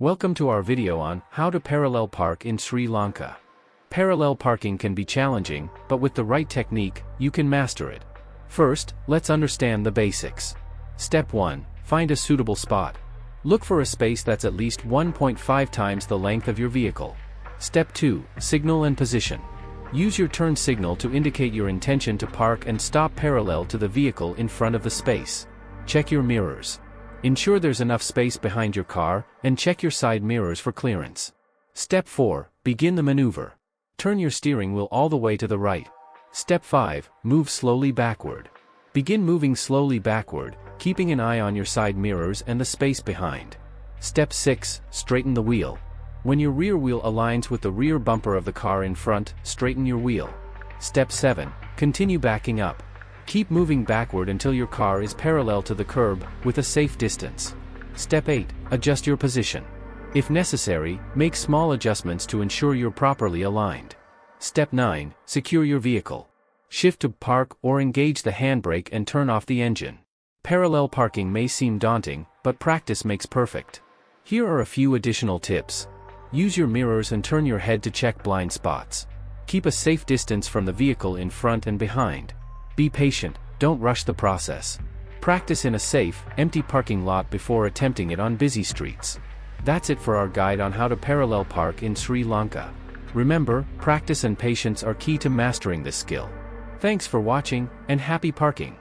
Welcome to our video on how to parallel park in Sri Lanka. Parallel parking can be challenging, but with the right technique, you can master it. First, let's understand the basics. Step 1. Find a suitable spot. Look for a space that's at least 1.5 times the length of your vehicle. Step 2. Signal and position. Use your turn signal to indicate your intention to park and stop parallel to the vehicle in front of the space. Check your mirrors. Ensure there's enough space behind your car, and check your side mirrors for clearance. Step 4. Begin the maneuver. Turn your steering wheel all the way to the right. Step 5. Move slowly backward. Begin moving slowly backward, keeping an eye on your side mirrors and the space behind. Step 6. Straighten the wheel. When your rear wheel aligns with the rear bumper of the car in front, straighten your wheel. Step 7. Continue backing up. Keep moving backward until your car is parallel to the curb, with a safe distance. Step 8. Adjust your position. If necessary, make small adjustments to ensure you're properly aligned. Step 9. Secure your vehicle. Shift to park or engage the handbrake and turn off the engine. Parallel parking may seem daunting, but practice makes perfect. Here are a few additional tips. Use your mirrors and turn your head to check blind spots. Keep a safe distance from the vehicle in front and behind. Be patient, don't rush the process. Practice in a safe, empty parking lot before attempting it on busy streets. That's it for our guide on how to parallel park in Sri Lanka. Remember, practice and patience are key to mastering this skill. Thanks for watching, and happy parking!